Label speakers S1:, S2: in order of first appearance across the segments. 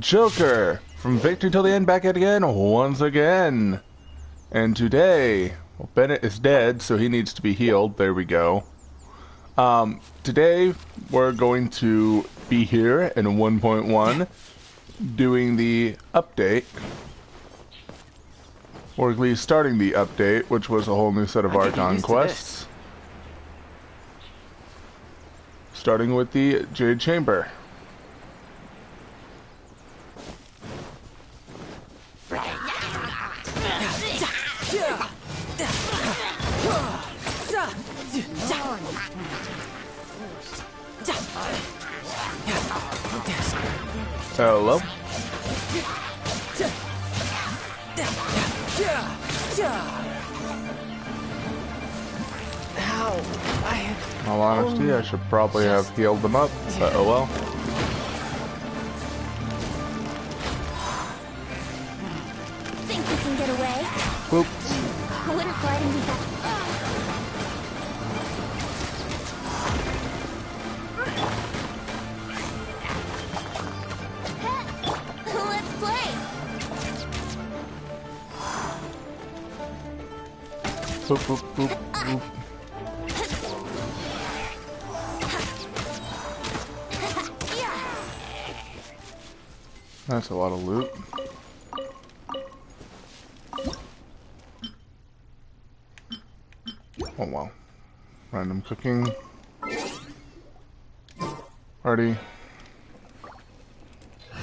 S1: Joker from Victory Till the End back at again once again. And today, well, Bennett is dead, so he needs to be healed. There we go. Today we're going to be here in 1.1 doing the update, or at least starting the update, which was a whole new set of Archon quests. Starting with the Jade Chamber. Hello. In all honesty, I should probably have healed them up, but oh well.
S2: Think you can get away?
S1: Whoops.
S2: Wouldn't gliding be that? Let's play.
S1: Boop, boop, boop, boop. That's a lot of loot. Oh wow. Random cooking. Party. I'm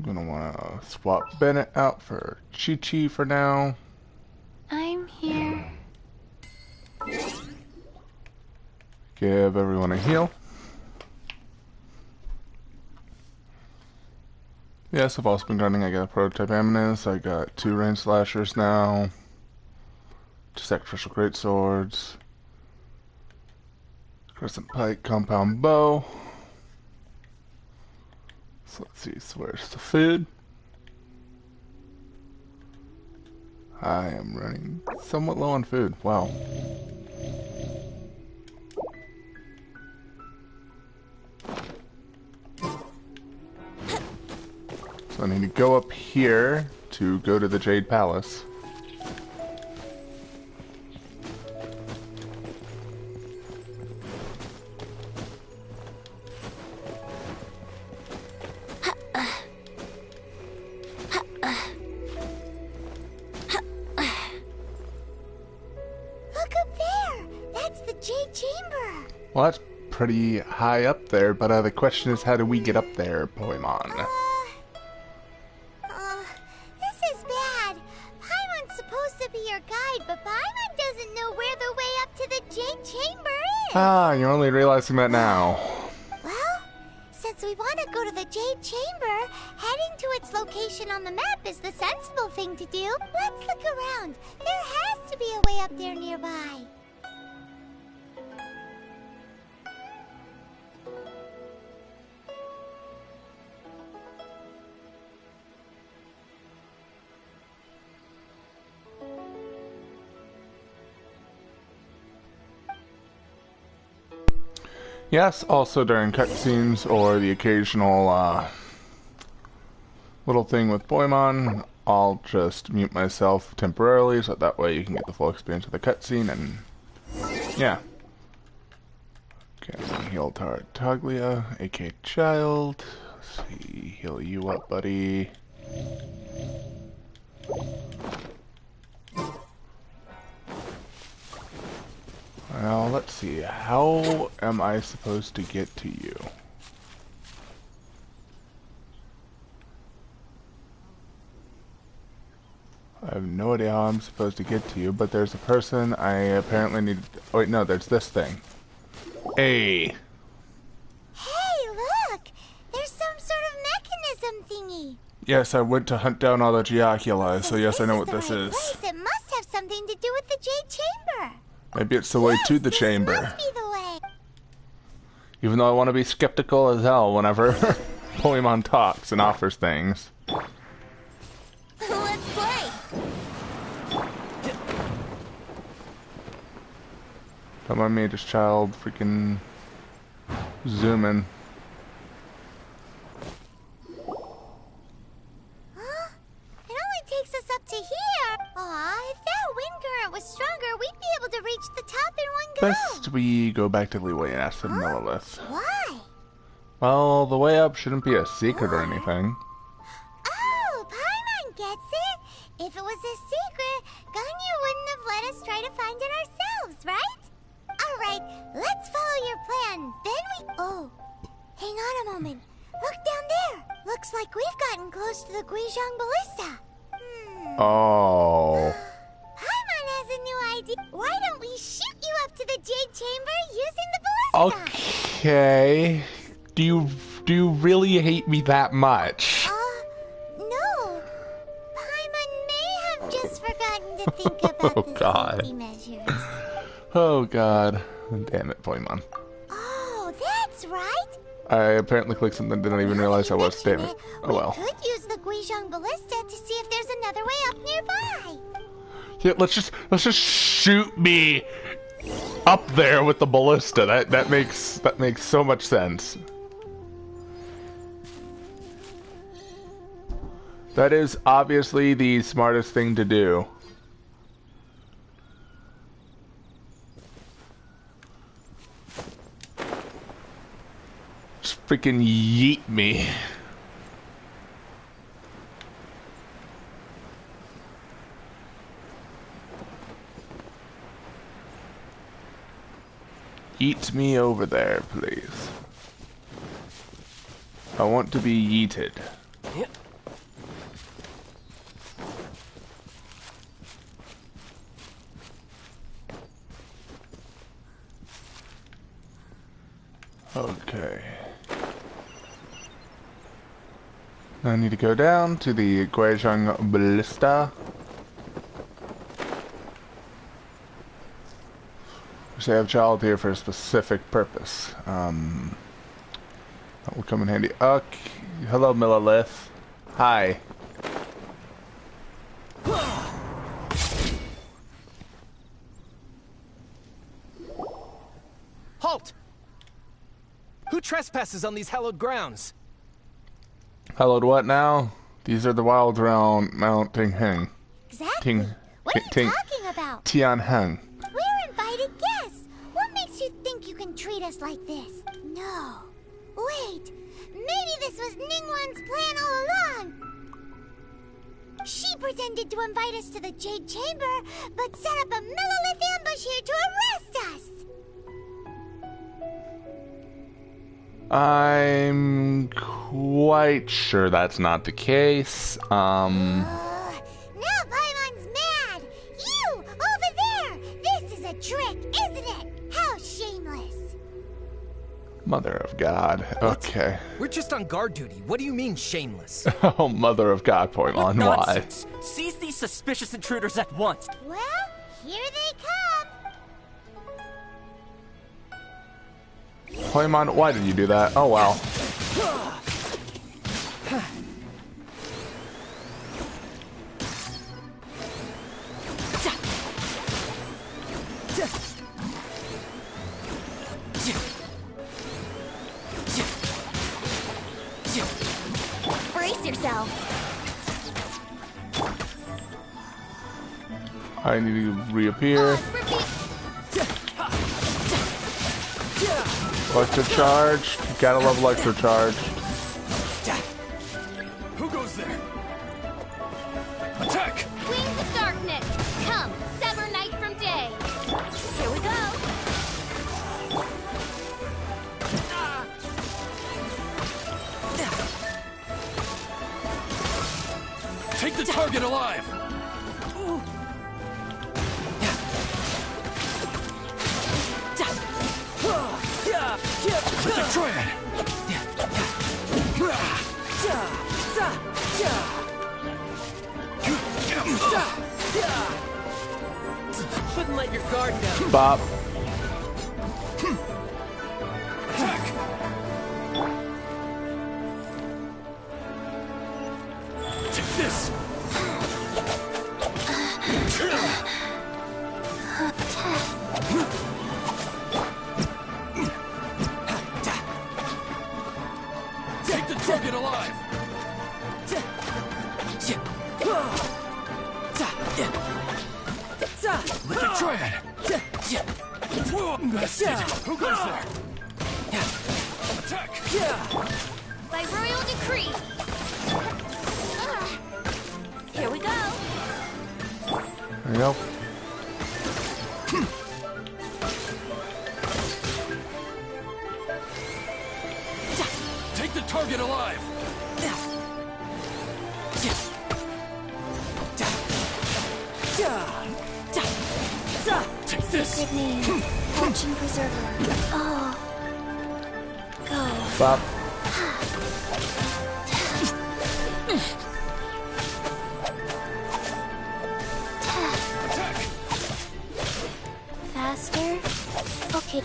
S1: gonna wanna swap Bennett out for Chi-Chi for now.
S2: I'm here.
S1: Give everyone a heal. Yes, I've also been grinding. I got a prototype Amunis. I got 2 range slashers now. 2 sacrificial great swords. Crescent pike, compound bow. So let's see, so where's the food? I am running somewhat low on food. Wow. So I need to go up here to go to the Jade Palace.
S2: Look up there. That's the Jade Chamber.
S1: Well, that's pretty high up there, but the question is, how do we get up there, Poemon?
S2: This is bad. Paimon's supposed to be your guide, but Paimon doesn't know where the way up to the Jade Chamber is.
S1: Ah, you're only realizing that now.
S2: Well, since we want to go to the Jade Chamber, heading to its location on the map is the sensible thing to do. Let's look around. There has to be a way up there nearby.
S1: Yes, also during cutscenes or the occasional little thing with Poemon, I'll just mute myself temporarily so that way you can get the full experience of the cutscene and yeah. Okay, heal Tartaglia, aka Child. Let's see, heal you up, buddy. Well, let's see. How am I supposed to get to you? I have no idea how I'm supposed to get to you, but there's a person I apparently need... Oh, wait, no, there's this thing. Hey!
S2: Hey, look! There's some sort of mechanism thingy.
S1: Yes, I went to hunt down all the Geoculi, so yes, I know what this is.
S2: It must have something to do with the Jade Chamber.
S1: Maybe it's the way to the chamber.
S2: Must be the way.
S1: Even though I want to be skeptical as hell whenever Poemon talks and offers things.
S2: Let's play.
S1: Don't mind me, just child freaking zooming. Best we go back to Leeway and ask the Millilith.
S2: Why?
S1: Well, the way up shouldn't be a secret or anything.
S2: Oh, Paimon gets it. If it was a secret, Ganyu wouldn't have let us try to find it ourselves, right? All right, let's follow your plan. Then we... Oh, hang on a moment. Look down there. Looks like we've gotten close to the Guizhong Ballista.
S1: Oh.
S2: Paimon has a new idea. Why don't we shoot you up to the Jade Chamber using the ballista?
S1: Okay. Do you really hate me that much?
S2: No. Paimon may have just forgotten to think about
S1: Oh,
S2: the
S1: God.
S2: safety measures.
S1: Oh god. Damn it, Poimon.
S2: Oh, that's right.
S1: I apparently clicked something, didn't even realize I was. Damn it. Oh well.
S2: We could use the Guizhong Ballista to see if there's another way up nearby.
S1: Yeah, let's just shoot me up there with the ballista. That makes so much sense. That is obviously the smartest thing to do. Just freaking yeet me. Yeet me over there, please. I want to be yeeted.
S3: Yep.
S1: Okay. I need to go down to the Guizhong Ballista. So I have child here for a specific purpose. That will come in handy. Okay. Hello, Millilith. Hi.
S3: Halt! Who trespasses on these hallowed grounds?
S1: Hallowed what now? These are the wild round Mount Tingheng.
S2: Exactly. What are you talking about?
S1: Tianheng.
S2: We're invited guests. What makes you think you can treat us like this? No. Wait. Maybe this was Ningguang's plan all along. She pretended to invite us to the Jade Chamber, but set up a Millilith ambush here to arrest us.
S1: I'm quite sure that's not the case.
S2: Now Paimon's mad. You, over there. This is a trick, isn't it? How shameless.
S1: Mother of God. Okay.
S3: We're just on guard duty. What do you mean, shameless?
S1: Oh, Mother of God, Poimon, why?
S4: Nonsense! Seize these suspicious intruders at once!
S2: Well, here they come.
S1: Poimon, why did you do that? Oh, wow.
S2: Brace yourself.
S1: I need to reappear. Electro charge. Gotta love electro charge.
S3: Who goes there? Attack!
S5: Wings of darkness, come, sever night from day. Here we go.
S3: Take the target alive! With the triad! Shouldn't let your guard down.
S1: Bop.
S3: Attack! Take this! Take the target alive! With the triad! Who goes there? Attack!
S5: By royal decree. Here we go.
S1: There you go.
S3: Take the target alive! Take this!
S5: Sacred name, fortune preserver. Oh. Go.
S1: Bop.
S5: Faster. Okay.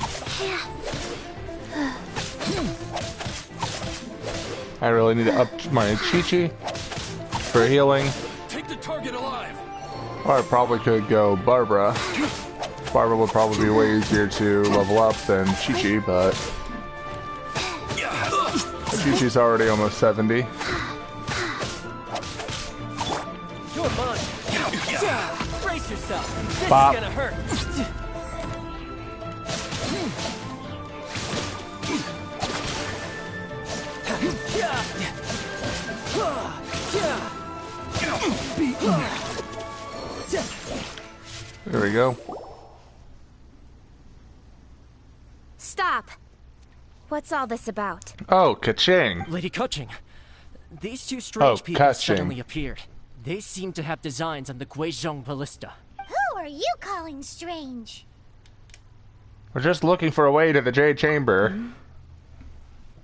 S1: I really need to up my Chi-Chi for healing.
S3: Take the target alive!
S1: Or I probably could go Barbara. Barbara would probably be way easier to level up than Chi-Chi, but Chi-Chi's already almost 70.
S3: You're mine! Brace yourself! This
S1: Bop.
S3: is gonna hurt!
S1: There we go.
S5: Stop. What's all this about?
S1: Oh, ka-ching.
S4: Lady Kuching, these two strange
S1: Oh,
S4: people
S1: Kuching.
S4: suddenly appeared. They seem to have designs on the Guizhong ballista.
S2: Who are you calling strange?
S1: We're just looking for a way to the Jade Chamber.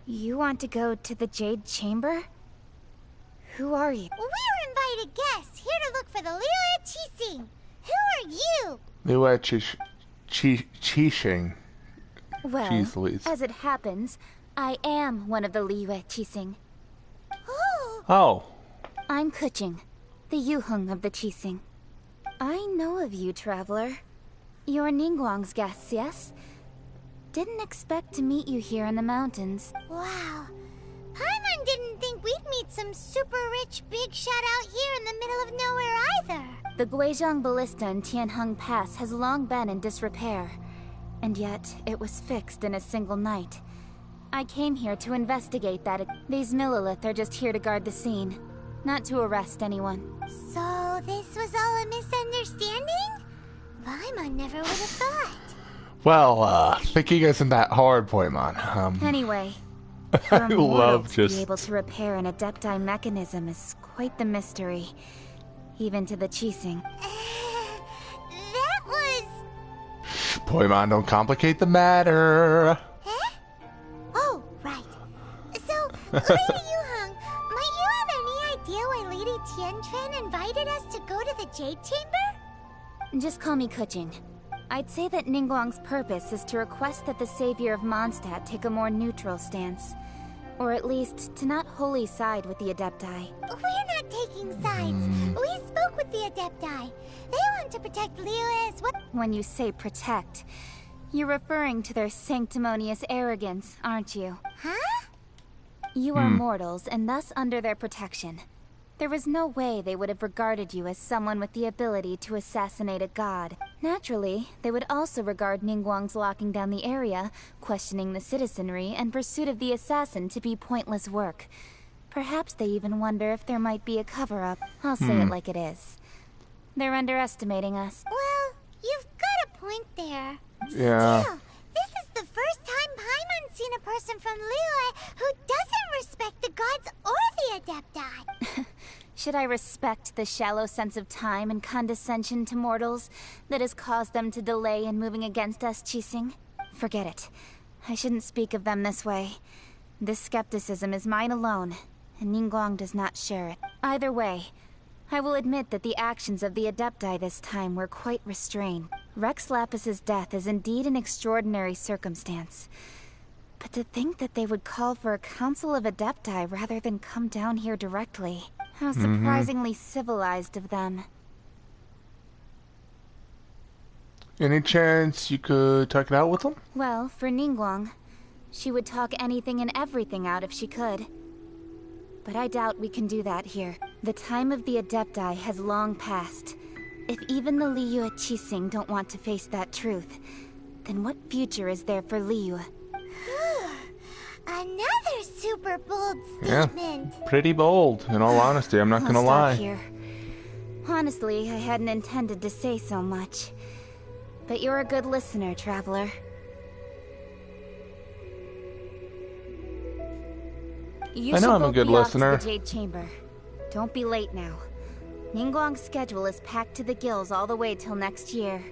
S5: You want to go to the Jade Chamber? Who are you?
S2: We're invited guests here to look for the Liyue Qixing. Who are you?
S1: Liu Qixing.
S5: Well,
S1: Jeez Louise.
S5: as it happens, I am one of the Liyue Qixing.
S2: Oh,
S1: Oh.
S5: I'm Kuching, the Yuheng of the Qixing. I know of you, traveler. You're Ningguang's guests, yes? Didn't expect to meet you here in the mountains.
S2: wow. Paimon didn't think we'd meet some super rich big shot out here in the middle of nowhere either.
S5: The Guizhong Ballista in Tianheng Pass has long been in disrepair, and yet it was fixed in a single night. I came here to investigate that. These Millilith are just here to guard the scene, not to arrest anyone.
S2: So this was all a misunderstanding? Paimon never would have thought.
S1: Well, thinking isn't that hard, Poimon.
S5: Anyway, for a
S1: I
S5: mortal
S1: love
S5: to
S1: just...
S5: be able to repair an Adepti mechanism is quite the mystery, even to the Qixing.
S2: That was...
S1: Poimon, don't complicate the matter.
S2: Eh? Oh, right. So, Lady Yuheng, might you have any idea why Lady Tianquan invited us to go to the Jade Chamber?
S5: Just call me Kuching. I'd say that Ningguang's purpose is to request that the savior of Mondstadt take a more neutral stance. Or at least, to not wholly side with the Adepti.
S2: We're not taking sides. We spoke with the Adepti. They want to protect Liyue as well.
S5: When you say protect, you're referring to their sanctimonious arrogance, aren't you?
S2: Huh?
S5: You are mortals, and thus under their protection. There was no way they would have regarded you as someone with the ability to assassinate a god. Naturally, they would also regard Ningguang's locking down the area, questioning the citizenry, and pursuit of the assassin to be pointless work. Perhaps they even wonder if there might be a cover-up. I'll say it like it is. They're underestimating us.
S2: Well, you've got a point there.
S1: Yeah.
S2: Still, this is the first time Paimon's seen a person from Liyue who doesn't respect the gods or the Adepti.
S5: Should I respect the shallow sense of time and condescension to mortals that has caused them to delay in moving against us, Qixing? Forget it. I shouldn't speak of them this way. This skepticism is mine alone, and Ningguang does not share it. Either way, I will admit that the actions of the Adepti this time were quite restrained. Rex Lapis's death is indeed an extraordinary circumstance. But to think that they would call for a council of Adepti rather than come down here directly. How surprisingly civilized of them.
S1: Any chance you could talk it out with them?
S5: Well, for Ningguang, she would talk anything and everything out if she could. But I doubt we can do that here. The time of the Adepti has long passed. If even the Liyue Qixing don't want to face that truth, then what future is there for Liyue?
S2: Another super bold
S1: Yeah,
S2: statement.
S1: pretty bold. In all honesty, I'm not
S5: I'll
S1: gonna
S5: stop
S1: lie.
S5: here. Honestly, I hadn't intended to say so much. But you're a good listener, Traveler. You
S1: I know
S5: should
S1: I'm a
S5: both
S1: good
S5: be off
S1: listener.
S5: to the Jade Chamber. Don't be late now. Ningguang's schedule is packed to the gills all the way till next year.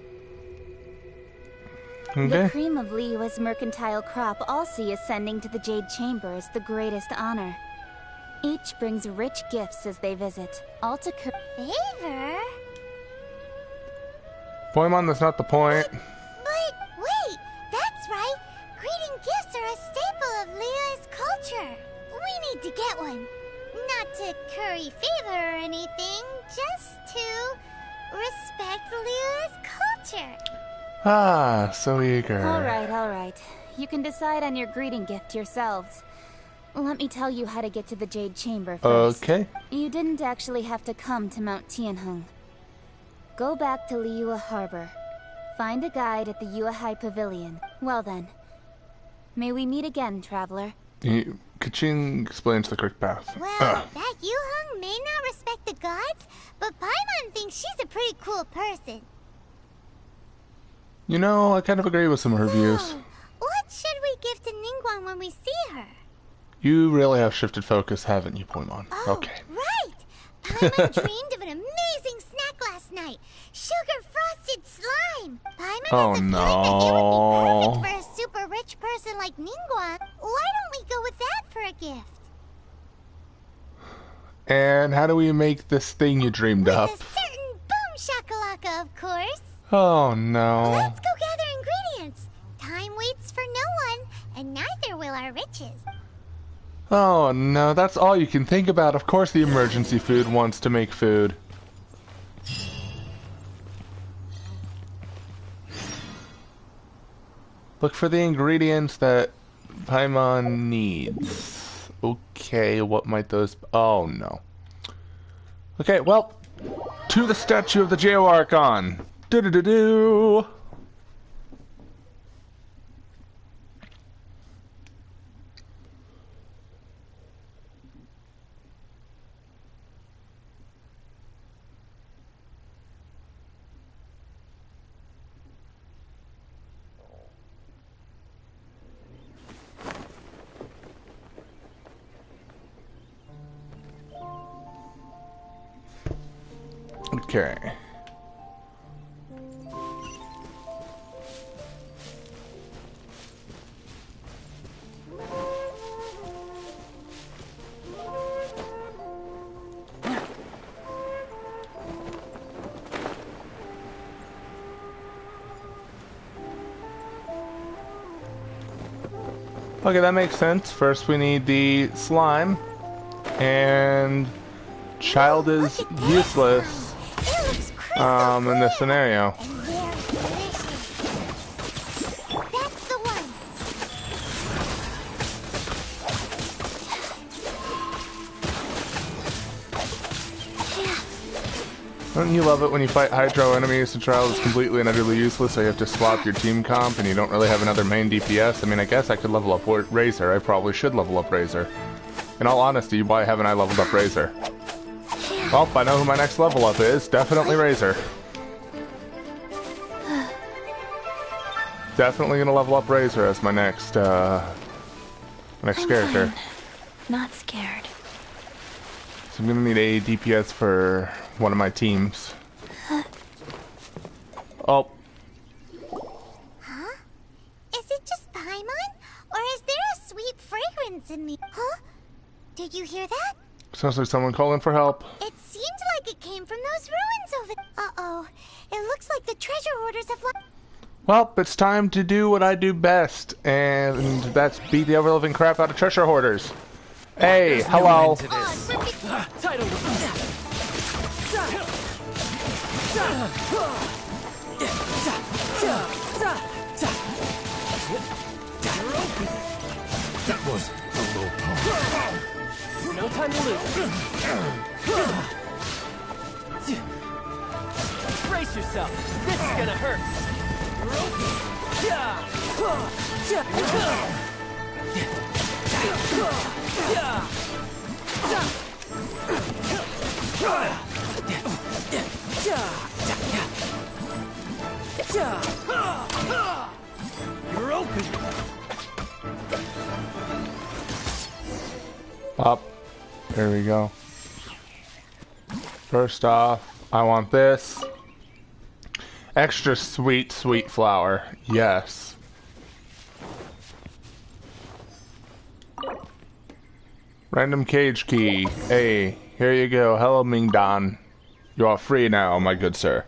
S5: The
S1: Okay.
S5: cream of Liyue's mercantile crop all see ascending to the Jade Chamber as the greatest honor. Each brings rich gifts as they visit, all to
S2: Favor?
S1: Poimon, that's not the point.
S2: But wait, that's right. Greeting gifts are a staple of Liyue's culture. We need to get one. Not to curry favor or anything, just to respect Liyue's culture.
S1: Ah, so eager.
S5: Alright. You can decide on your greeting gift yourselves. Let me tell you how to get to the Jade Chamber first.
S1: Okay.
S5: You didn't actually have to come to Mount Tianheng. Go back to Liyue Harbor. Find a guide at the Yuehai Pavilion. Well then. May we meet again, Traveler.
S1: Kachin explains the correct path.
S2: Well, that Yuheng may not respect the gods, but Paimon thinks she's a pretty cool person.
S1: You know, I kind of agree with some of her views.
S2: So, what should we give to Ningguang when we see her?
S1: You really have shifted focus, haven't you, Poimon?
S2: Oh,
S1: Okay.
S2: right! Paimon dreamed of an amazing snack last night. Sugar-frosted slime! Paimon
S1: Oh,
S2: has a feeling that
S1: no.
S2: it would be perfect for a super rich person like Ningguang. Why don't we go with that for a gift?
S1: And how do we make this thing you dreamed
S2: With
S1: up?
S2: a certain boom shakalaka, of course.
S1: Oh, no.
S2: Let's go gather ingredients. Time waits for no one, and neither will our riches.
S1: Oh, no, that's all you can think about. Of course the emergency food wants to make food. Look for the ingredients that Paimon needs. Okay, what might those... Oh, no. Okay, well, to the statue of the Geo Archon. Do-do-do-do! Okay. Okay, that makes sense. First we need the slime, and child is
S2: Look at this
S1: useless
S2: slime. It looks crystal
S1: in this
S2: clear.
S1: scenario.
S2: And very delicious. That's the one.
S1: Don't you love it when you fight Hydro enemies and Child is completely and utterly useless, so you have to swap your team comp and you don't really have another main DPS? I mean, I guess I could level up Razor. I probably should level up Razor. In all honesty, why haven't I leveled up Razor? Well, I know who my next level up is. Definitely Razor. Definitely gonna level up Razor as my next character.
S5: Not scared.
S1: So I'm gonna need a DPS for one of my teams. Oh,
S2: Huh? Is it just Paimon? Or is there a sweet fragrance in the... Huh? Did you hear that?
S1: sounds like someone calling for help.
S2: It seemed like it came from those ruins over... Uh-oh. It looks like the treasure hoarders have...
S1: Well, it's time to do what I do best, and that's beat the ever-living crap out of treasure hoarders. Hey, hello.
S3: To this. Title.
S6: That was a low point.
S3: No time to lose. Brace yourself. This is gonna hurt.
S6: You're open.
S1: Up. There we go. First off, I want this. Extra sweet, sweet flower. Yes. Random cage key. Hey, here you go. Hello, Mingdan. You are free now, my good sir.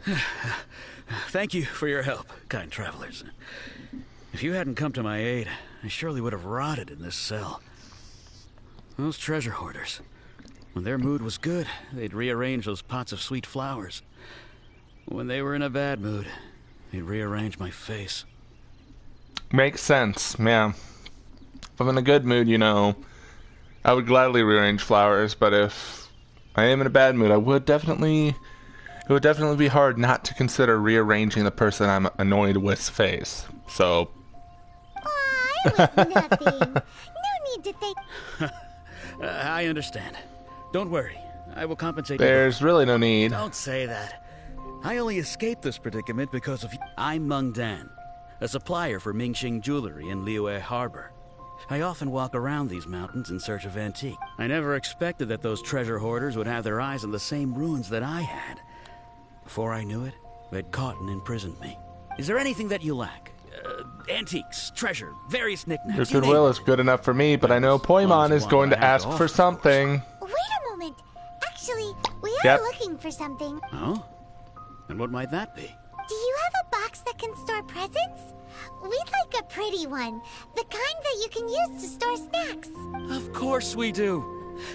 S7: Thank you for your help, kind travelers. If you hadn't come to my aid, I surely would have rotted in this cell. Those treasure hoarders. When their mood was good, they'd rearrange those pots of sweet flowers. When they were in a bad mood, they'd rearrange my face.
S1: Makes sense, yeah. If I'm in a good mood, you know, I would gladly rearrange flowers, but if I am in a bad mood, it would definitely be hard not to consider rearranging the person I'm annoyed with's face. So.
S2: Aw, it was nothing. No need to thank.
S7: I understand. Don't worry. I will compensate you.
S1: There's really no need.
S7: Don't say that. I only escaped this predicament because of you. I'm Meng Dan, a supplier for Mingxing jewelry in Liyue Harbor. I often walk around these mountains in search of antique. I never expected that those treasure hoarders would have their eyes on the same ruins that I had. Before I knew it, they'd caught and imprisoned me. Is there anything that you lack? Antiques, treasure, various knickknacks.
S1: Your goodwill is good enough for me, but I know Poimon is going to ask for something.
S2: Wait a moment. Actually, we are looking for something.
S7: Oh? And what might that be?
S2: Do you have a box that can store presents? We'd like a pretty one. The kind that you can use to store snacks.
S7: Of course we do.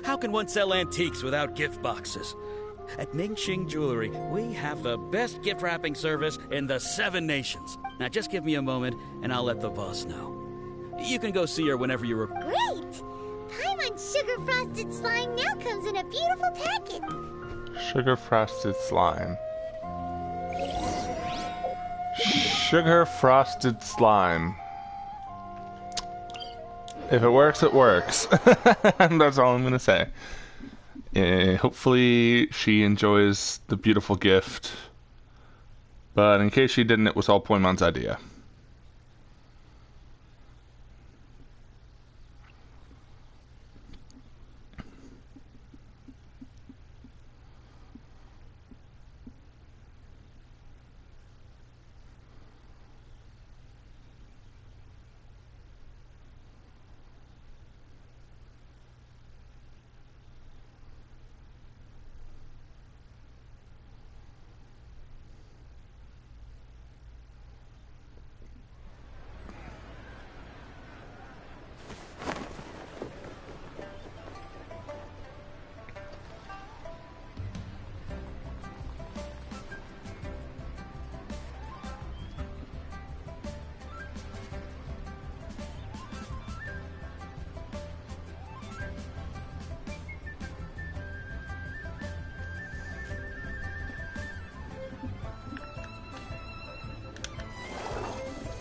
S7: How can one sell antiques without gift boxes? At Mingxing Jewelry, we have the best gift wrapping service in the 7 nations. Now just give me a moment, and I'll let the boss know. You can go see her whenever you're...
S2: Great! Paimon's sugar frosted slime now comes in a beautiful packet.
S1: Sugar frosted slime. Sugar frosted slime. If it works, it works. That's all I'm gonna say. Hopefully she enjoys the beautiful gift. But in case she didn't, it was all Poimon's idea.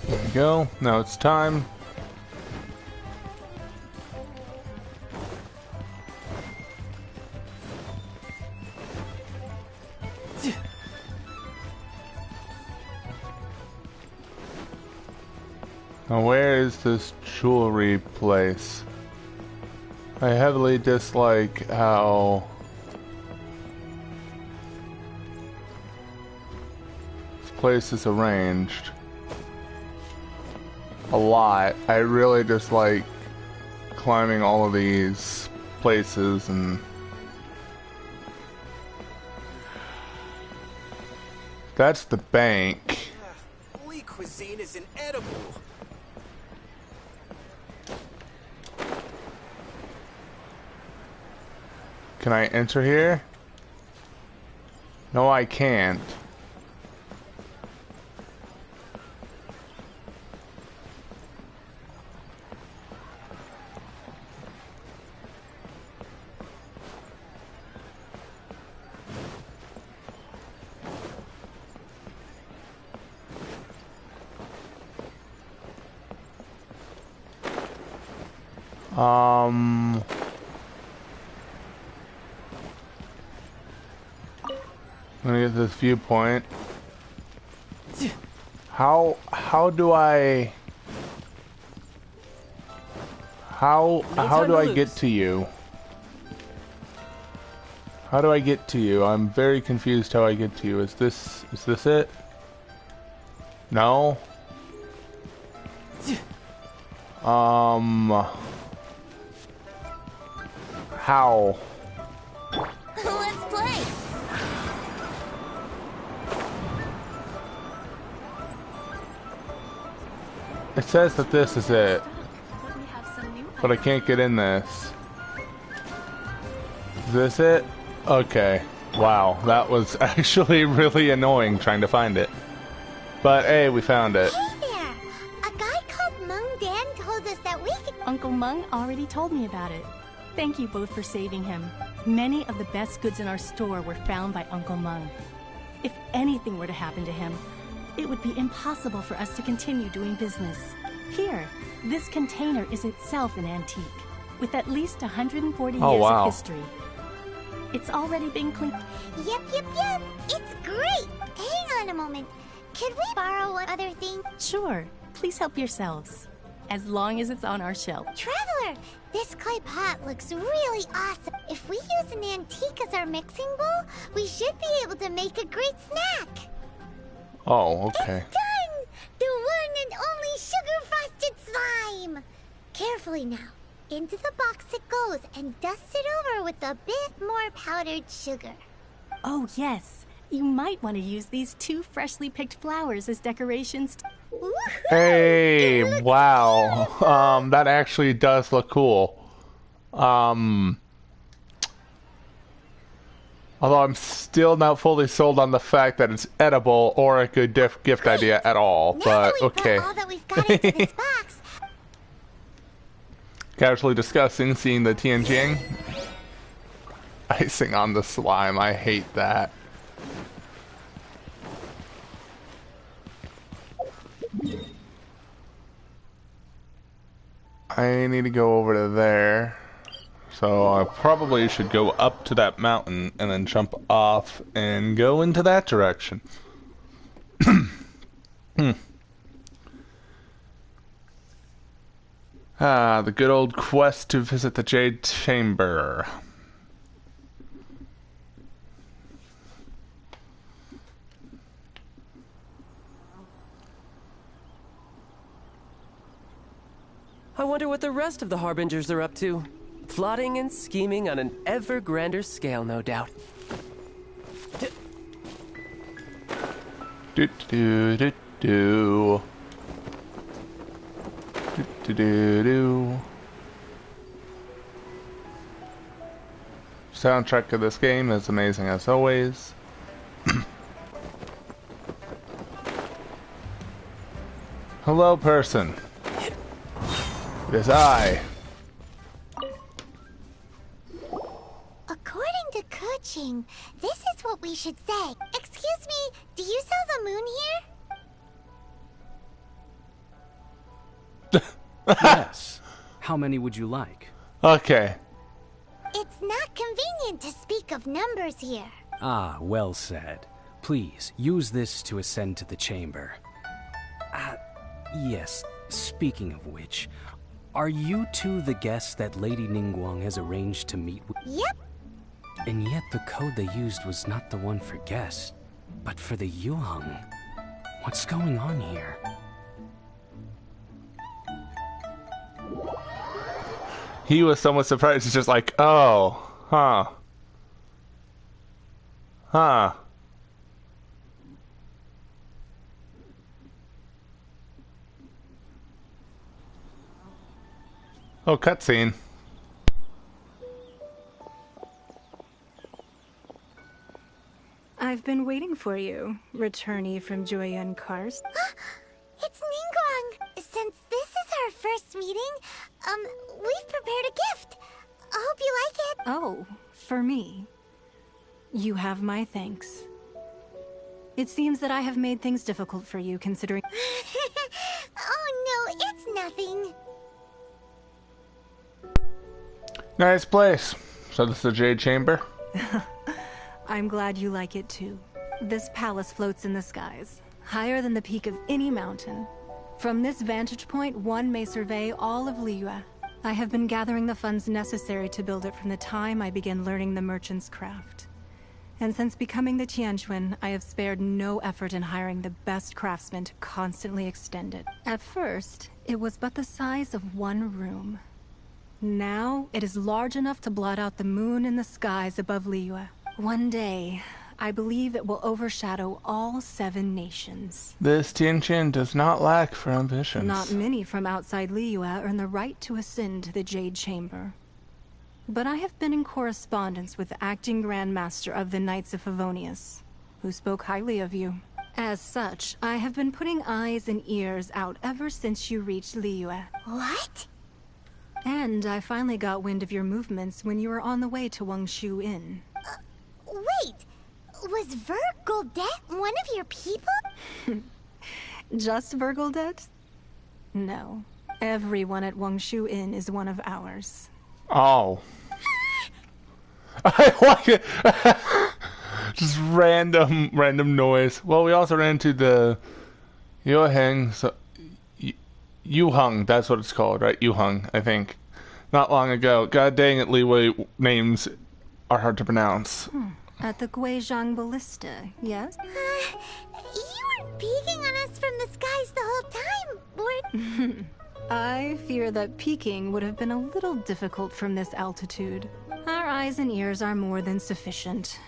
S1: There we go. Now it's time. Now where is this jewelry place? I heavily dislike how this place is arranged. A lot. I really dislike climbing all of these places and that's the bank.
S3: Lee cuisine is inedible.
S1: Can I enter here? No, I can't. Um. Let me get this viewpoint. How do I get to you? How do I get to you? I'm very confused how I get to you. Is this it? No. How?
S2: Let's play.
S1: It says that this is it, but I can't get in this. Is this it? Okay. Wow, that was actually really annoying trying to find it. But hey, we found it.
S2: Hey there! A guy called Mung Dan told us that we could...
S8: Uncle Mung already told me about it. Thank you both for saving him. Many of the best goods in our store were found by Uncle Mung. If anything were to happen to him, it would be impossible for us to continue doing business. Here, this container is itself an antique, with at least 140 years of history. It's already been cleaned.
S2: Yep. It's great! Hang on a moment. Could we borrow one other thing?
S8: Sure. Please help yourselves. As long as it's on our shelf.
S2: Traveler, this clay pot looks really awesome. If we use an antique as our mixing bowl, we should be able to make a great snack.
S1: Oh, okay.
S2: It's done! The one and only sugar-frosted slime! Carefully now. Into the box it goes and dust it over with a bit more powdered sugar.
S8: Oh, yes. You might want to use these 2 freshly picked flowers as decorations.
S1: Hey, wow. That actually does look cool. Although I'm still not fully sold on the fact that it's edible or a good gift idea at all. But okay.
S2: All that we've got into this box.
S1: Casually discussing seeing the Tianjing icing on the slime. I hate that. I need to go over to there. So I probably should go up to that mountain and then jump off and go into that direction. Ah, the good old quest to visit the Jade Chamber.
S9: I wonder what the rest of the Harbingers are up to. Plotting and scheming on an ever grander scale, no doubt.
S1: Do do do do. Do do do. Soundtrack of this game is amazing as always. Hello, person. It is I.
S2: According to Kuching, this is what we should say. Excuse me, do you sell the moon here?
S10: Yes. How many would you like?
S1: Okay.
S2: It's not convenient to speak of numbers here.
S10: Ah, well said. Please, use this to ascend to the chamber. Yes, speaking of which, are you two the guests that Lady Ningguang has arranged to meet with?
S2: Yep.
S10: And yet the code they used was not the one for guests, but for the Yuheng. What's going on here?
S1: He was somewhat surprised. He's just like, oh, huh. Huh. Oh, cutscene.
S11: I've been waiting for you, returnee from Joyun Karst.
S2: It's Ningguang. Since this is our first meeting, we've prepared a gift. I hope you like it.
S11: Oh, for me. You have my thanks. It seems that I have made things difficult for you, considering...
S2: Oh no, it's nothing.
S1: Nice place. So this is the Jade Chamber?
S11: I'm glad you like it too. This palace floats in the skies, higher than the peak of any mountain. From this vantage point, one may survey all of Liyue. I have been gathering the funds necessary to build it from the time I began learning the merchant's craft. And since becoming the Tianquan, I have spared no effort in hiring the best craftsmen to constantly extend it. At first, it was but the size of one room. Now, it is large enough to blot out the moon in the skies above Liyue. One day, I believe it will overshadow all 7 nations.
S1: This Tianquan does not lack for ambitions.
S11: Not many from outside Liyue earn the right to ascend to the Jade Chamber. But I have been in correspondence with the acting Grand Master of the Knights of Favonius, who spoke highly of you. As such, I have been putting eyes and ears out ever since you reached Liyue.
S2: What?
S11: And I finally got wind of your movements when you were on the way to Wangshu Inn.
S2: Wait, was Vergoldet one of your people?
S11: Just Vergoldet? No. Everyone at Wangshu Inn is one of ours.
S1: Oh. I like it. Just random noise. Well, we also ran into the Yuheng, so Yuheng, that's what it's called, right? Yuheng, I think. Not long ago. God dang it, Liyue names are hard to pronounce.
S11: At the Guizhang Ballista, yes?
S2: You were peeking on us from the skies the whole time,
S11: I fear that peeking would have been a little difficult from this altitude. Our eyes and ears are more than sufficient.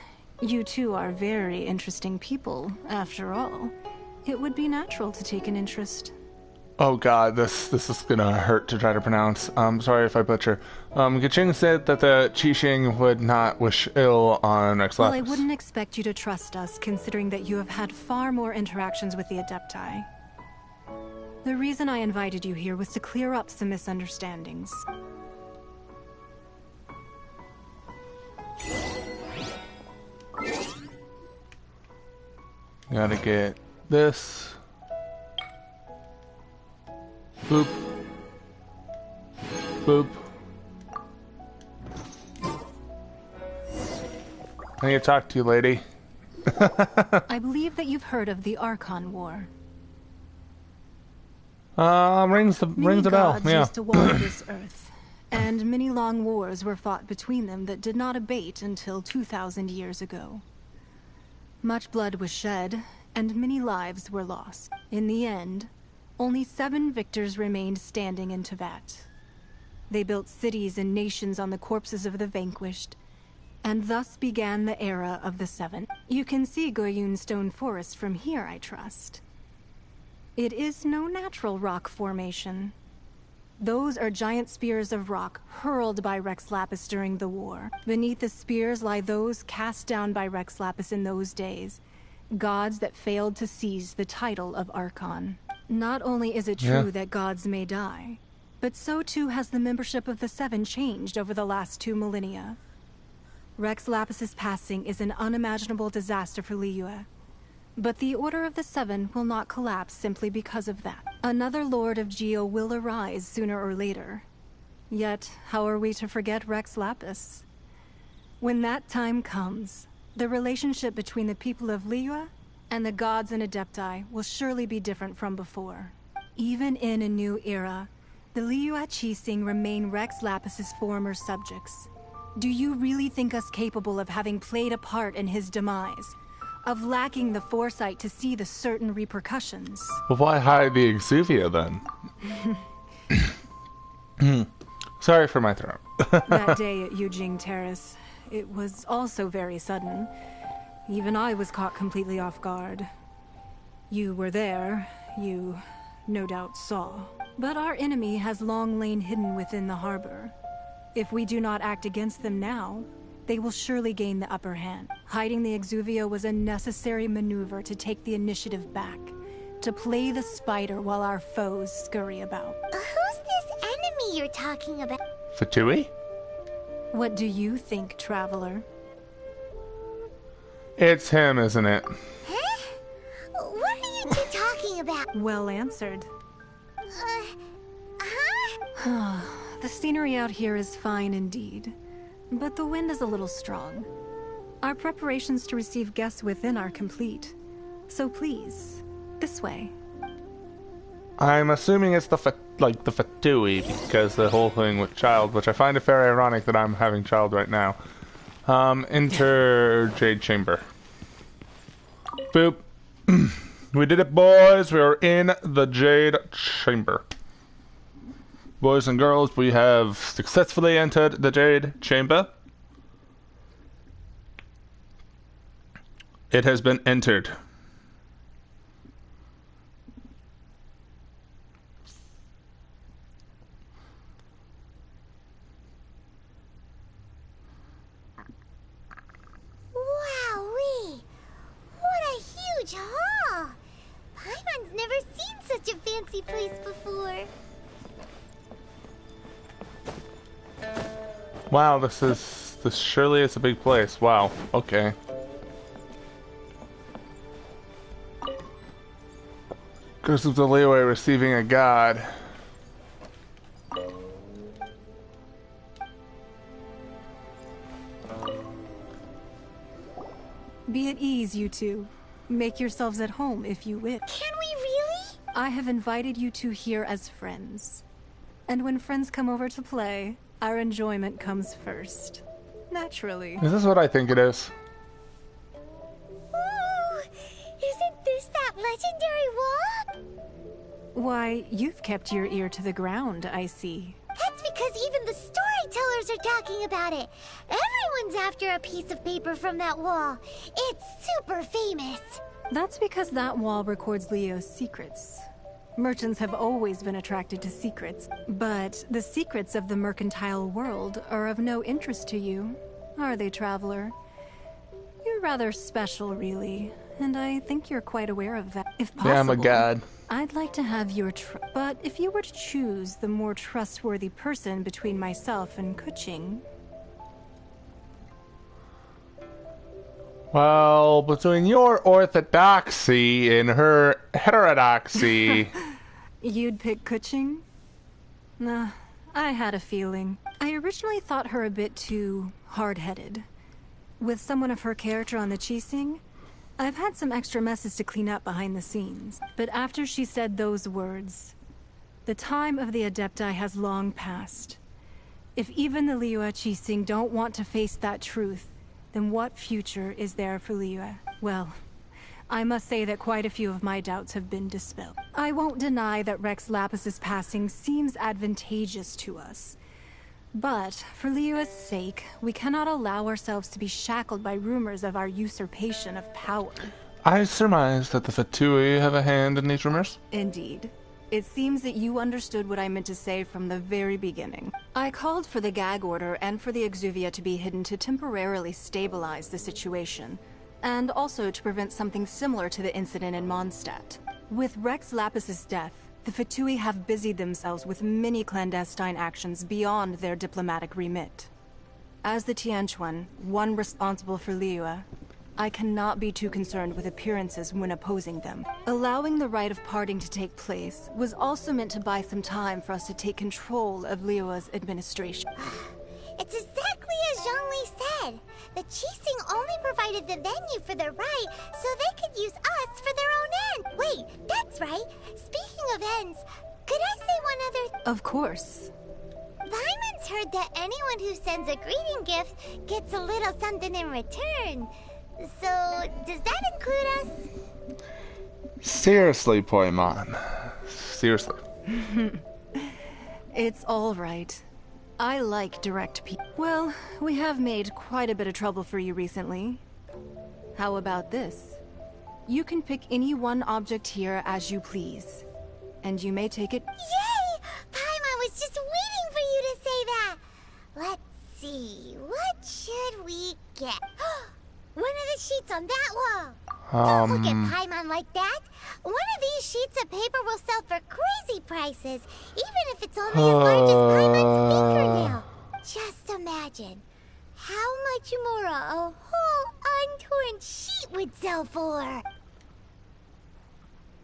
S11: You two are very interesting people, after all. It would be natural to take an interest.
S1: Oh god, this is gonna hurt to try to pronounce. Sorry if I butcher. Gaching said that the Qixing would not wish ill on Rex
S11: Well,
S1: Lapis.
S11: I wouldn't expect you to trust us, considering that you have had far more interactions with the Adepti. The reason I invited you here was to clear up some misunderstandings.
S1: Gotta get this. Boop. Boop. I need to talk to you, lady.
S11: I believe that you've heard of the Archon War.
S1: Rings the bell.
S11: Gods
S1: Yeah.
S11: used to walk this earth, and many long wars were fought between them that did not abate until 2,000 years ago. Much blood was shed, and many lives were lost. In the end, only 7 victors remained standing in Teyvat. They built cities and nations on the corpses of the vanquished, and thus began the era of the 7. You can see Goyun Stone Forest from here, I trust. It is no natural rock formation. Those are giant spears of rock hurled by Rex Lapis during the war. Beneath the spears lie those cast down by Rex Lapis in those days, gods that failed to seize the title of Archon. Not only is it true that gods may die, but so too has the membership of the 7 changed over the last 2 millennia. Rex Lapis's passing is an unimaginable disaster for Liyue. But the Order of the 7 will not collapse simply because of that. Another Lord of Geo will arise sooner or later. Yet, how are we to forget Rex Lapis? When that time comes, the relationship between the people of Liyue and the gods and Adepti will surely be different from before. Even in a new era, the Liyue Qixing remain Rex Lapis's former subjects. Do you really think us capable of having played a part in his demise? Of lacking the foresight to see the certain repercussions?
S1: Well, why hide the exuvia then? Sorry for my throat.
S11: That day at Yujing Terrace, it was also very sudden. Even I was caught completely off guard. You were there, you no doubt saw. But our enemy has long lain hidden within the harbor. If we do not act against them now, they will surely gain the upper hand. Hiding the exuvia was a necessary maneuver to take the initiative back, to play the spider while our foes scurry about.
S2: Who's this enemy you're talking about?
S1: Fatui?
S11: What do you think, Traveler?
S1: It's him, isn't it?
S2: Huh? What are you two talking about?
S11: Well answered. The scenery out here is fine indeed, but the wind is a little strong. Our preparations to receive guests within are complete. So please, this way.
S1: I'm assuming it's the Fatui, because the whole thing with child, which I find it very ironic that I'm having child right now. Enter Jade Chamber. Boop. We did it, boys. We are in the Jade Chamber. Boys and girls, we have successfully entered the Jade Chamber. It has been entered.
S2: Wowee! What a huge hall! Paimon's never seen such a fancy place before.
S1: Wow, this surely is a big place. Wow, okay. Curse of the Leeway receiving a god.
S11: Be at ease, you two. Make yourselves at home if you wish.
S2: Can we really?
S11: I have invited you two here as friends. And when friends come over to play, our enjoyment comes first. Naturally.
S1: Is this what I think it is?
S2: Ooh, isn't this that legendary wall?
S11: Why, you've kept your ear to the ground, I see.
S2: That's because even the storytellers are talking about it. Everyone's after a piece of paper from that wall. It's super famous.
S11: That's because that wall records Leo's secrets. Merchants have always been attracted to secrets, but the secrets of the mercantile world are of no interest to you, are they, traveler? You're rather special, really, and I think you're quite aware of that. If possible,
S1: Yeah, I'm a god.
S11: I'd like to have your but if you were to choose the more trustworthy person between myself and Kuching...
S1: Well, between your orthodoxy and her heterodoxy...
S11: You'd pick Kuching? Nah, I had a feeling. I originally thought her a bit too hard-headed. With someone of her character on the Qixing, I've had some extra messes to clean up behind the scenes. But after she said those words, the time of the Adepti has long passed. If even the Liyue Qixing don't want to face that truth, then what future is there for Liyue? Well, I must say that quite a few of my doubts have been dispelled. I won't deny that Rex Lapis's passing seems advantageous to us. But, for Liyue's sake, we cannot allow ourselves to be shackled by rumors of our usurpation of power.
S1: I surmise that the Fatui have a hand in these rumors?
S11: Indeed. It seems that you understood what I meant to say from the very beginning. I called for the gag order and for the exuvia to be hidden to temporarily stabilize the situation, and also to prevent something similar to the incident in Mondstadt. With Rex Lapis's death, the Fatui have busied themselves with many clandestine actions beyond their diplomatic remit. As the Tianquan, one responsible for Liyue, I cannot be too concerned with appearances when opposing them. Allowing the rite of parting to take place was also meant to buy some time for us to take control of Liyue's administration.
S2: It's exactly as Zhongli said. The Qixing only provided the venue for their rite so they could use us for their own end. Wait, that's right. Speaking of ends, could I say one other...
S11: Of course.
S2: Lyman's heard that anyone who sends a greeting gift gets a little something in return. So, does that include us?
S1: Seriously, Poimon. Seriously.
S11: It's all right. I like direct people. Well, we have made quite a bit of trouble for you recently. How about this? You can pick any one object here as you please. And you may take it...
S2: Yay! Paimon was just waiting for you to say that! Let's see, what should we get? One of the sheets on that wall! Don't look at Paimon like that! One of these sheets of paper will sell for crazy prices, even if it's only as large as Paimon's fingernail. Just imagine how much more a whole untorn sheet would sell for.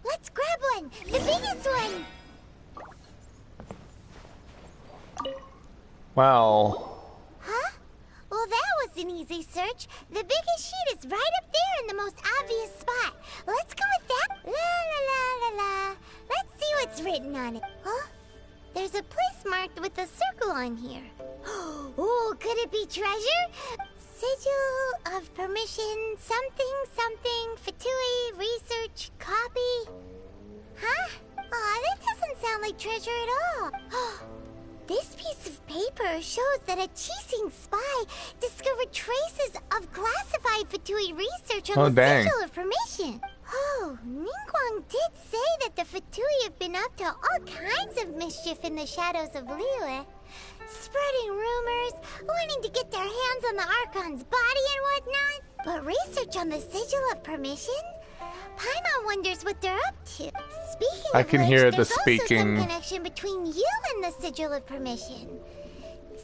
S2: Let's grab one, the biggest one.
S1: Well...
S2: Huh? Well, that was an easy search. The biggest sheet is right up there in the most obvious spot. Let's go with that. La la la la la. Let's see what's written on it. Huh? There's a place marked with a circle on here. Oh, could it be treasure? Sigil of permission, something, something, Fatui, research, copy. Huh? Aw, that doesn't sound like treasure at all. This piece of paper shows that a Qixing spy discovered traces of classified Fatui research on the Sigil of permission. Oh, Ningguang did say that the Fatui have been up to all kinds of mischief in the shadows of Liyue. Spreading rumors, wanting to get their hands on the Archon's body and whatnot. But research on the Sigil of permission? Paimon wonders what they're up to. Speaking
S1: I can
S2: of which,
S1: hear the
S2: there's
S1: speaking.
S2: also some connection between you and the Sigil of permission.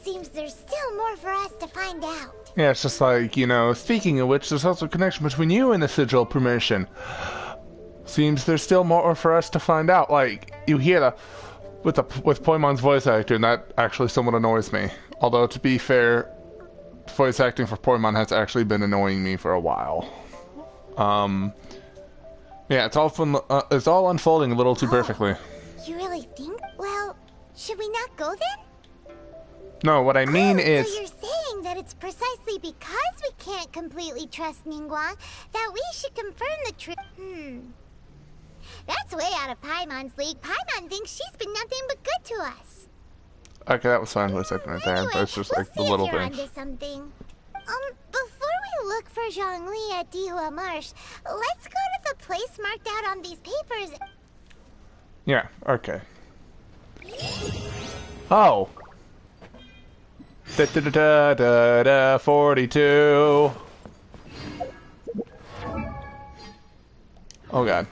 S2: Seems there's still more for us to find out.
S1: Yeah, it's just like, you know, speaking of which, there's also a connection between you and the Sigil of permission. Seems there's still more for us to find out. Like, you hear the... With Poimon's voice acting, that actually somewhat annoys me. Although, to be fair, voice acting for Poimon has actually been annoying me for a while. Yeah, it's all unfolding a little too perfectly.
S2: You really think? Well, should we not go then?
S1: No, what I mean is...
S2: So you're saying that it's precisely because we can't completely trust Ningguang that we should confirm the truth. That's way out of Paimon's league. Paimon thinks she's been nothing but good to us.
S1: Okay, that was fine for a second right there.
S2: Anyway,
S1: That's just
S2: we'll
S1: like the
S2: see
S1: little
S2: if you're
S1: things.
S2: onto something. Before we look for Zhongli at Dihua Marsh, let's go to the place marked out on these papers.
S1: Yeah, okay. Oh! Da-da-da-da-da-da, 42. Oh god.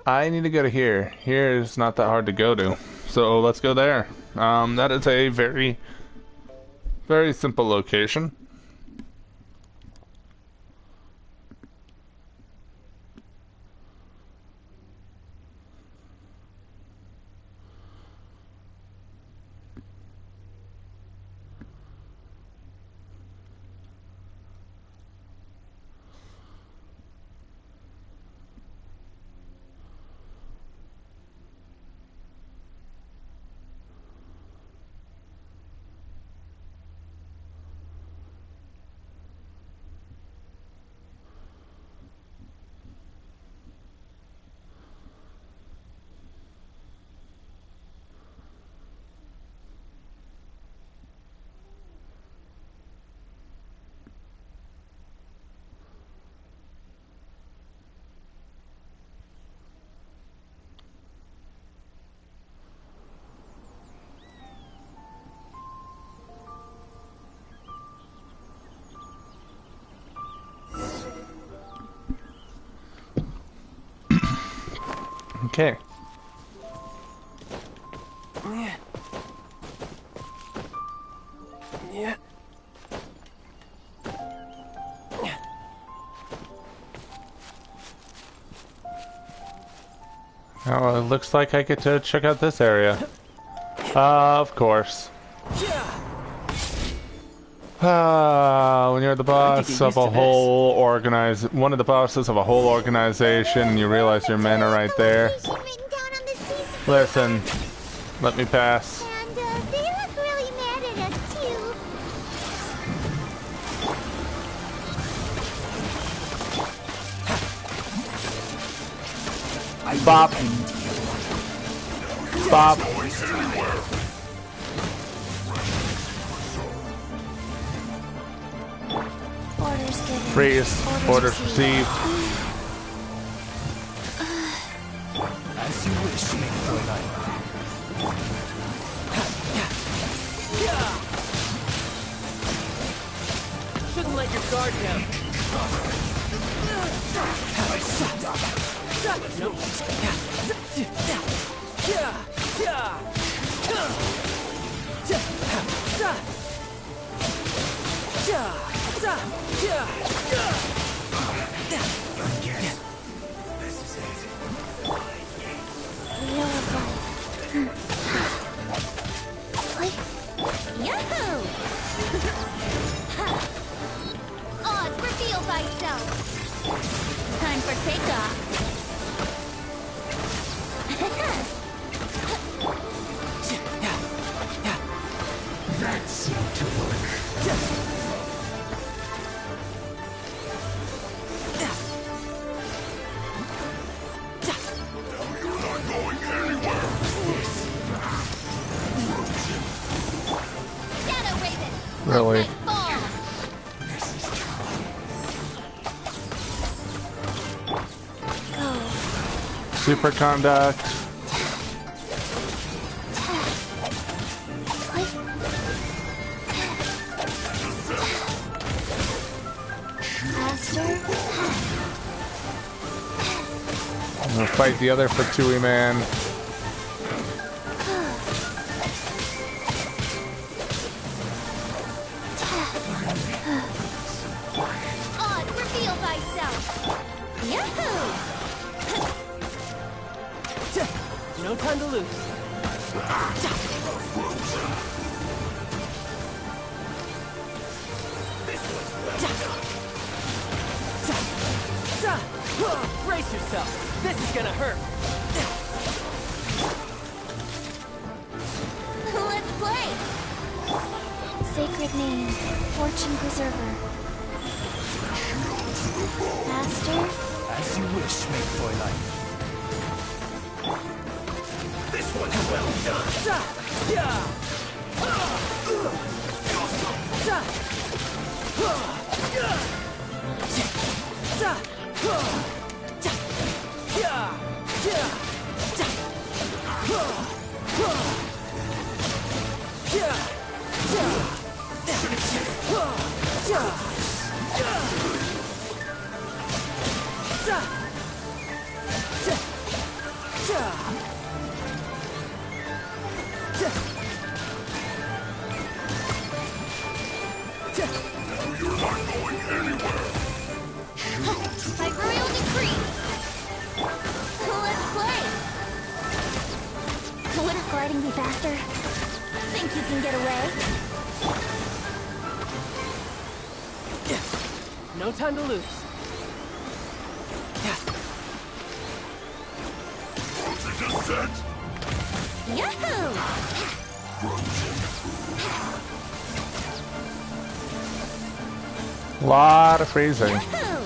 S1: I need to go to here. Here is not that hard to go to. So let's go there. That is a very, very simple location. Okay.
S9: Yeah.
S1: Oh, it looks like I get to check out this area. Of course. When you're the boss of a whole one of the bosses of a whole organization, and you realize your men are right there. Listen, let me pass.
S2: And they look really mad at us too.
S1: Bop. Bop.
S5: Orders given.
S1: Freeze. Orders received.
S3: As you wish, Fräulein. Shouldn't let your guard down.
S2: Yahoo! Oz, reveal thyself! Time for takeoff!
S6: That seemed to work. You're not going anywhere.
S2: Shadow Raven!
S1: Really?
S2: Fall!
S6: This is
S1: Superconduct. I'm gonna fight the other Fatui man.
S2: Oz, reveal thyself! Yahoo!
S9: No time to lose. Brace yourself. This is gonna hurt.
S2: Let's play!
S5: Sacred name, Fortune Preserver. Master?
S3: As you wish, make boy life.
S6: this one's well done. You're not going anywhere.
S2: By royal decree! Let's play!
S5: Wouldn't gliding be faster? Think you can get away?
S9: No time to lose.
S6: Frozen descent.
S2: Yahoo!
S1: Lot of freezing.
S2: Yahoo!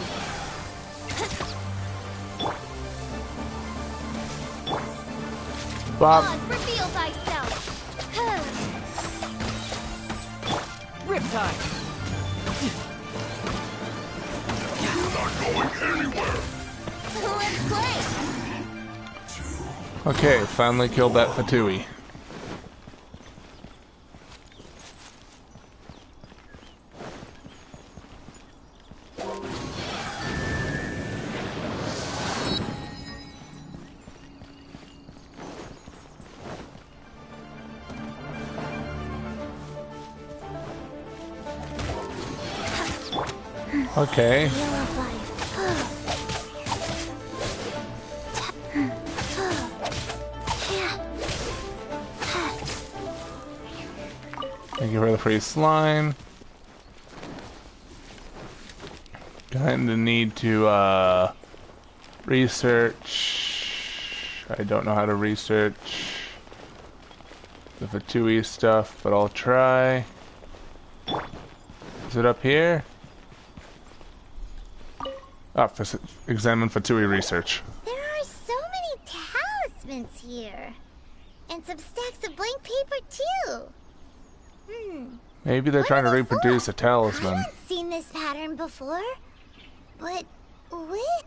S1: Bob.
S2: Oz, reveal thyself!
S9: Riptide.
S6: You're not going anywhere.
S2: Let's play!
S1: Okay, finally killed that Fatui. Okay.
S5: Wheel of life.
S1: Thank you for the free slime. Kinda need to research. I don't know how to research the Fatui stuff, but I'll try. Is it up here? Ah, examine Fatui research.
S2: There are so many talismans here. And some stacks of blank paper, too.
S1: Maybe they're trying to reproduce a
S2: I
S1: talisman.
S2: haven't seen this pattern before. But, what?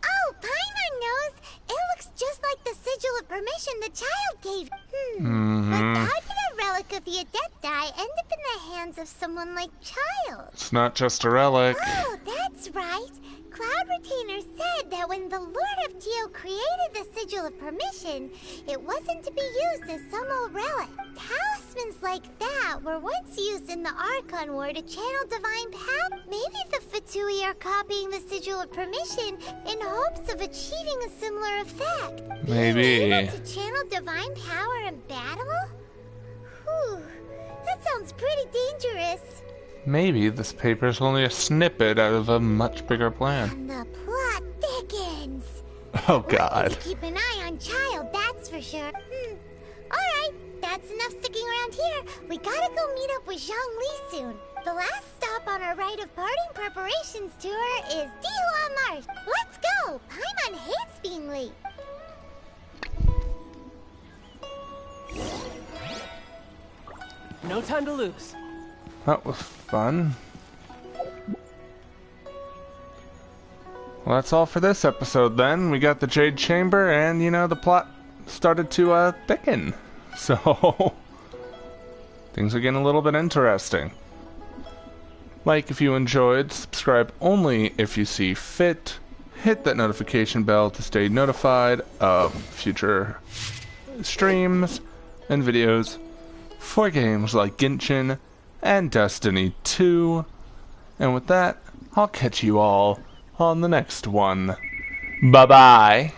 S2: Oh, Paimon knows! It looks just like the sigil of permission the child gave. But how did a relic of the Adepti end up in the hands of someone like Child?
S1: It's not just a relic.
S2: Oh, that's right. Cloud Retainer said that when the Lord of Geo created the Sigil of Permission, it wasn't to be used as some old relic. Talismans like that were once used in the Archon War to channel divine power. Maybe the Fatui are copying the Sigil of Permission in hopes of achieving a similar effect.
S1: Maybe.
S2: Being able to channel divine power in battle? Whew. That's sounds pretty dangerous.
S1: Maybe this paper is only a snippet out of a much bigger plan.
S2: And the plot thickens.
S1: Oh
S2: We
S1: God.
S2: need to keep an eye on Child, that's for sure. Alright, that's enough sticking around here. We gotta go meet up with Zhongli soon. The last stop on our rite of parting preparations tour is Dihua Marsh. Let's go! Paimon hates being late.
S9: No time to lose.
S1: That was fun. Well, that's all for this episode then. We got the Jade Chamber and, you know, the plot started to thicken. So, things are getting a little bit interesting. Like if you enjoyed, subscribe only if you see fit. Hit that notification bell to stay notified of future streams and videos for games like Genshin and Destiny 2. And with that, I'll catch you all on the next one. Bye-bye.